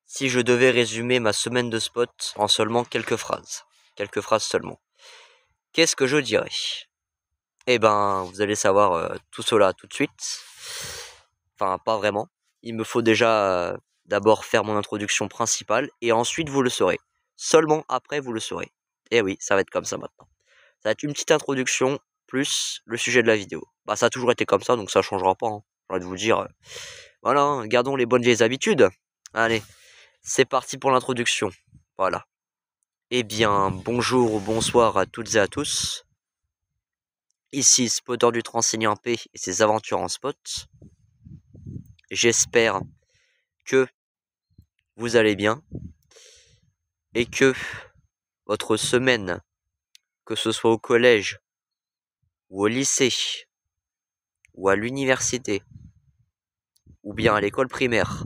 Si je devais résumer ma semaine de spot en seulement quelques phrases seulement, qu'est-ce que je dirais? Eh ben, vous allez savoir tout cela tout de suite. Enfin, pas vraiment. Il me faut déjà d'abord faire mon introduction principale et ensuite vous le saurez. Seulement après vous le saurez. Eh oui, ça va être comme ça maintenant. Ça va être une petite introduction plus le sujet de la vidéo. Bah, ça a toujours été comme ça, donc ça changera pas, hein. J'ai envie de vous dire, voilà, hein, gardons les bonnes vieilles habitudes. Allez, c'est parti pour l'introduction. Voilà. Eh bien, bonjour ou bonsoir à toutes et à tous. Ici Spotter du Transeignant P et ses aventures en spot. J'espère que vous allez bien et que votre semaine, que ce soit au collège ou au lycée ou à l'université ou bien à l'école primaire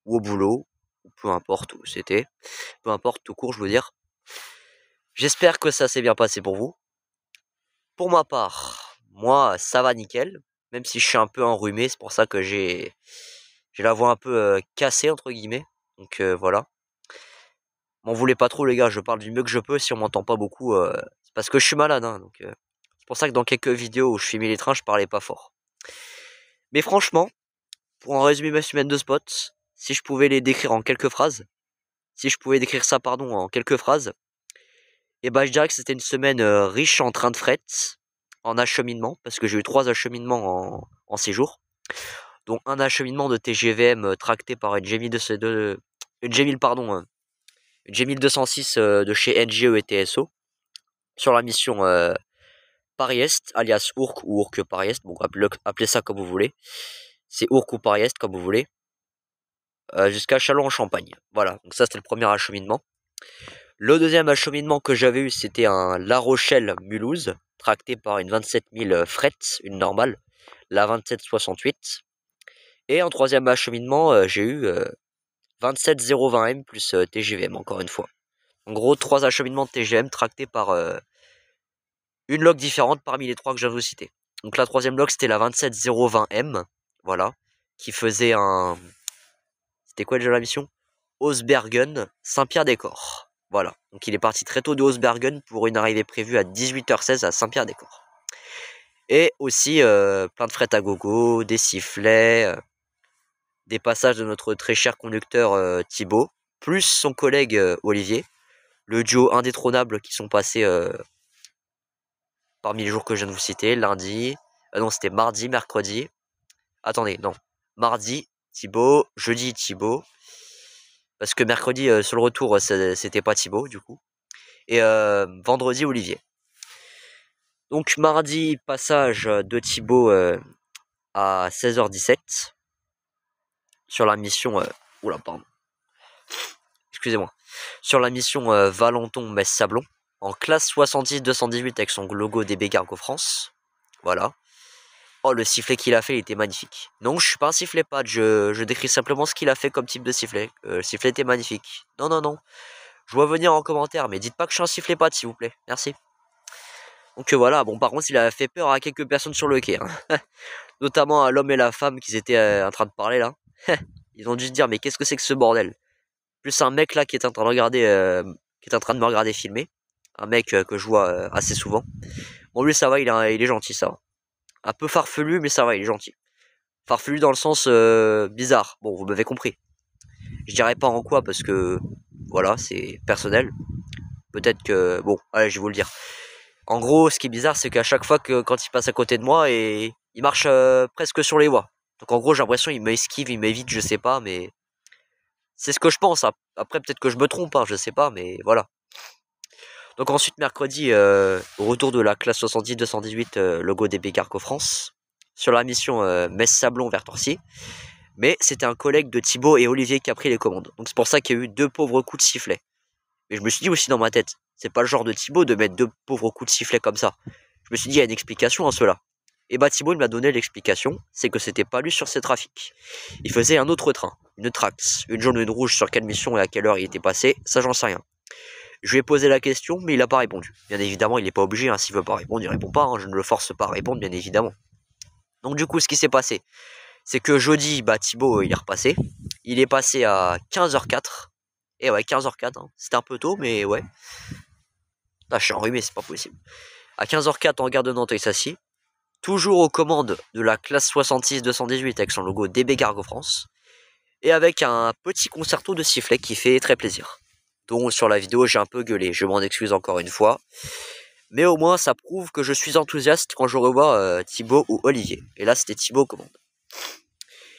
ou au boulot, ou peu importe où c'était, peu importe tout court je veux dire. J'espère que ça s'est bien passé pour vous. Pour ma part, moi ça va nickel, même si je suis un peu enrhumé, c'est pour ça que j'ai la voix un peu cassée entre guillemets. Donc voilà. M'en voulez pas trop les gars, je parle du mieux que je peux, si on m'entend pas beaucoup, c'est parce que je suis malade, hein, donc c'est pour ça que dans quelques vidéos où je filmais les trains, je parlais pas fort. Mais franchement, pour en résumer ma semaine de spot, si je pouvais les décrire en quelques phrases, si je pouvais décrire ça pardon en quelques phrases, et ben je dirais que c'était une semaine riche en train de fret, en acheminement, parce que j'ai eu 3 acheminements en 6 jours, dont un acheminement de TGVM tracté par une G1000 pardon, une G1206 de chez NGE et TSO, sur la mission Paris-Est, alias Ourcq ou Ourcq Paris-Est, bon appelez ça comme vous voulez, c'est Ourcq ou Paris-Est comme vous voulez, jusqu'à Châlons-en-Champagne. Voilà, donc ça c'était le premier acheminement. Le deuxième acheminement que j'avais eu, c'était un La Rochelle-Mulhouse, tracté par une 27000 fret, une normale, la 2768. Et en troisième acheminement, j'ai eu 27020M plus TGVM, encore une fois. En gros, 3 acheminements de TGM tractés par une log différente parmi les 3 que je viens de vous citer. Donc la troisième log, c'était la 27020M, voilà, qui faisait un... C'était quoi déjà la mission? Osbergen, Saint-Pierre-des-Corps. Voilà, donc il est parti très tôt de Osbergen pour une arrivée prévue à 18h16 à Saint-Pierre-des-Corps. Et aussi plein de fret à gogo, des sifflets, des passages de notre très cher conducteur Thibaut, plus son collègue Olivier, le duo indétrônable qui sont passés parmi les jours que je viens de vous citer, lundi, non c'était mardi, mercredi, attendez, non, mardi Thibaut, jeudi Thibaut, parce que mercredi sur le retour c'était pas Thibaut du coup, et vendredi Olivier. Donc mardi, passage de Thibaut à 16h17 sur la mission... oula, pardon. Excusez-moi. Sur la mission Valenton-Metz-Sablon, en classe 70-218 avec son logo DB Cargo France. Voilà. Oh, le sifflet qu'il a fait, il était magnifique. Non, je suis pas un sifflet pad, je décris simplement ce qu'il a fait comme type de sifflet. Le sifflet était magnifique. Non, non, non. Je vois venir en commentaire, mais dites pas que je suis un sifflet pad, s'il vous plaît. Merci. Donc voilà, bon par contre il a fait peur à quelques personnes sur le quai, hein. Notamment à l'homme et la femme qui étaient en train de parler là. Ils ont dû se dire mais qu'est-ce que c'est que ce bordel. Plus un mec là qui est en train de regarder, qui est en train de me regarder filmer. Un mec que je vois assez souvent. Bon lui ça va, il est gentil ça va. Un peu farfelu mais ça va, il est gentil. Farfelu dans le sens bizarre, bon vous m'avez compris. Je dirais pas en quoi parce que voilà c'est personnel. Peut-être que, bon allez je vais vous le dire. En gros, ce qui est bizarre, c'est qu'à chaque fois que quand il passe à côté de moi, et il marche presque sur les voies. Donc en gros, j'ai l'impression qu'il m'esquive, il m'évite, je sais pas, mais c'est ce que je pense. Après, peut-être que je me trompe, hein, je sais pas, mais voilà. Donc ensuite, mercredi, au retour de la classe 70-218, logo DB Cargo France, sur la mission Metz-Sablon vers Torcy. Mais c'était un collègue de Thibaut et Olivier qui a pris les commandes. Donc c'est pour ça qu'il y a eu 2 pauvres coups de sifflet. Mais je me suis dit aussi dans ma tête, c'est pas le genre de Thibaut de mettre 2 pauvres coups de sifflet comme ça. Je me suis dit, il y a une explication à cela. Et bah Thibaut il m'a donné l'explication, c'est que c'était pas lui sur ses trafics. Il faisait un autre train, une Trax, une jaune et une rouge, sur quelle mission et à quelle heure il était passé, ça j'en sais rien. Je lui ai posé la question, mais il a pas répondu. Bien évidemment, il n'est pas obligé, hein, s'il veut pas répondre, il répond pas, hein, je ne le force pas à répondre, bien évidemment. Donc du coup, ce qui s'est passé, c'est que jeudi, bah Thibaut il est repassé. Il est passé à 15h04. Et ouais, 15h04, hein. C'était un peu tôt, mais ouais. Là, je suis enrhumé, c'est pas possible. À 15h04 en gare de Nantes, il s'assied. Toujours aux commandes de la classe 66-218 avec son logo DB Cargo France. Et avec un petit concerto de sifflet qui fait très plaisir. Donc sur la vidéo, j'ai un peu gueulé. Je m'en excuse encore une fois. Mais au moins, ça prouve que je suis enthousiaste quand je revois Thibaut ou Olivier. Et là, c'était Thibaut aux commandes.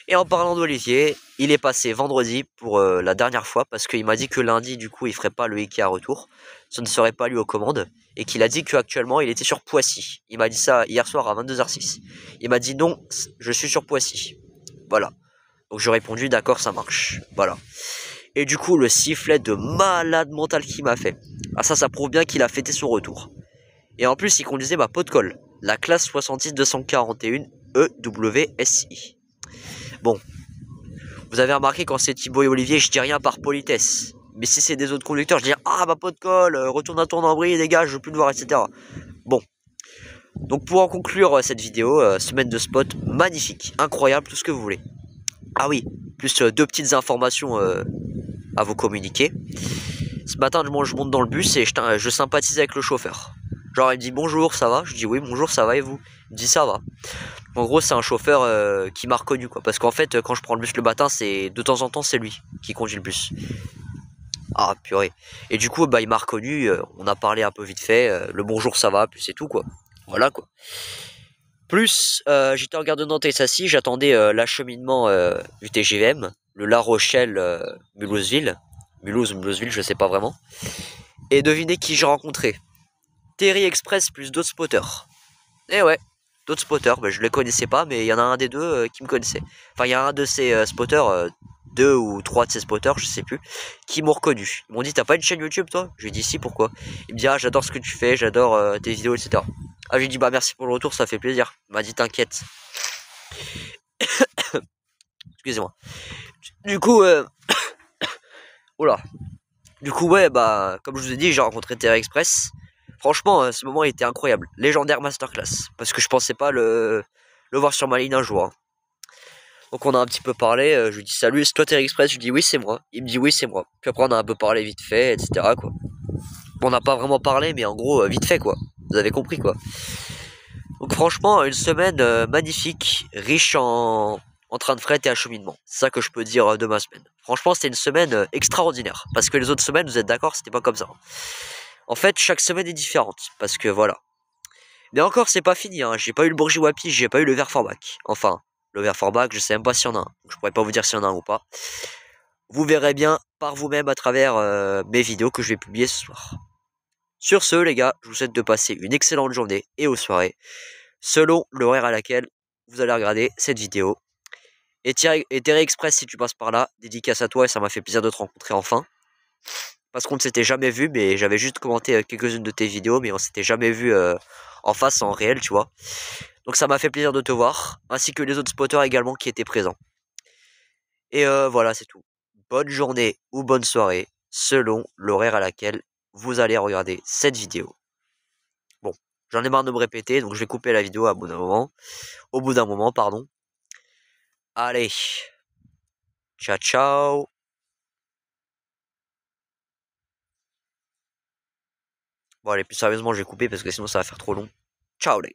Et en parlant d'Olivier, il est passé vendredi pour la dernière fois parce qu'il m'a dit que lundi, du coup, il ferait pas le Ikea retour. Ce ne serait pas lui aux commandes. Et qu'il a dit qu'actuellement, il était sur Poissy. Il m'a dit ça hier soir à 22h06. Il m'a dit non, je suis sur Poissy. Voilà. Donc j'ai répondu d'accord, ça marche. Voilà. Et du coup, le sifflet de malade mental qu'il m'a fait. Ah ça prouve bien qu'il a fêté son retour. Et en plus, il conduisait ma pot de colle. La classe 66-241 EWSI. Bon, vous avez remarqué quand c'est Thibaut et Olivier, je dis rien par politesse. Mais si c'est des autres conducteurs, je dis ah ma pot de colle, retourne à ton abri, dégage, je veux plus te voir, etc. Bon. Donc pour en conclure cette vidéo, semaine de spot, magnifique, incroyable, tout ce que vous voulez. Ah oui, plus deux petites informations à vous communiquer. Ce matin, je monte dans le bus et je sympathise avec le chauffeur. Genre il me dit bonjour, ça va? Je dis oui, bonjour, ça va et vous? Il me dit ça va. En gros, c'est un chauffeur qui m'a reconnu, quoi. Parce qu'en fait, quand je prends le bus le matin, c'est de temps en temps, c'est lui qui conduit le bus. Ah, purée. Et du coup, bah, il m'a reconnu. On a parlé un peu vite fait. Le bonjour, ça va, puis c'est tout, quoi. Voilà, quoi. Plus, j'étais en gare de Nantes et Sassy, j'attendais l'acheminement du TGVM, le La Rochelle, Mulhouse-Ville. Mulhouse ou Mulhouse-Ville, je sais pas vraiment. Et devinez qui j'ai rencontré. Terry Express plus d'autres spotters. Et ouais, d'autres spotters, bah, je les connaissais pas, mais il y en a un des deux qui me connaissait. Enfin, il y a un de ces spotters, deux ou trois de ces spotters, je sais plus, qui m'ont reconnu. Ils m'ont dit, t'as pas une chaîne YouTube, toi? Je lui ai dit, si, pourquoi? Il me dit, ah, j'adore ce que tu fais, j'adore tes vidéos, etc. Ah, j'ai dit, bah, merci pour le retour, ça fait plaisir. Il m'a dit, t'inquiète. Excusez-moi. Du coup, oula. Du coup, ouais, bah, comme je vous ai dit, j'ai rencontré Terra Express. Franchement, ce moment était incroyable. Légendaire masterclass. Parce que je pensais pas le voir sur ma ligne un jour, hein. Donc on a un petit peu parlé, je lui dis salut, c'est toi Terra Express? Je lui dis oui c'est moi. Il me dit oui c'est moi. Puis après on a un peu parlé vite fait, etc. quoi. Bon, on n'a pas vraiment parlé, mais en gros vite fait quoi. Vous avez compris quoi. Donc franchement, une semaine magnifique, riche en train de fret et acheminement. C'est ça que je peux dire de ma semaine. Franchement, c'était une semaine extraordinaire. Parce que les autres semaines, vous êtes d'accord, c'était pas comme ça. En fait, chaque semaine est différente. Parce que voilà. Mais encore, c'est pas fini, hein. J'ai pas eu le Bourgie-Wapi, j'ai pas eu le Verforbac. Enfin, le Verforbac, je sais même pas s'il y en a un. Donc, je pourrais pas vous dire s'il y en a un ou pas. Vous verrez bien par vous-même à travers mes vidéos que je vais publier ce soir. Sur ce, les gars, je vous souhaite de passer une excellente journée et aux soirées, selon l'horaire à laquelle vous allez regarder cette vidéo. Et Terry Express, si tu passes par là, dédicace à toi et ça m'a fait plaisir de te rencontrer enfin. Parce qu'on ne s'était jamais vu, mais j'avais juste commenté quelques-unes de tes vidéos, mais on s'était jamais vu en face, en réel, tu vois. Donc ça m'a fait plaisir de te voir, ainsi que les autres spotters également qui étaient présents. Et voilà, c'est tout. Bonne journée ou bonne soirée, selon l'horaire à laquelle vous allez regarder cette vidéo. Bon, j'en ai marre de me répéter, donc je vais couper la vidéo à bout d'un moment. Au bout d'un moment, pardon. Allez, ciao ciao. Bon allez, plus sérieusement, je vais couper parce que sinon ça va faire trop long. Ciao les.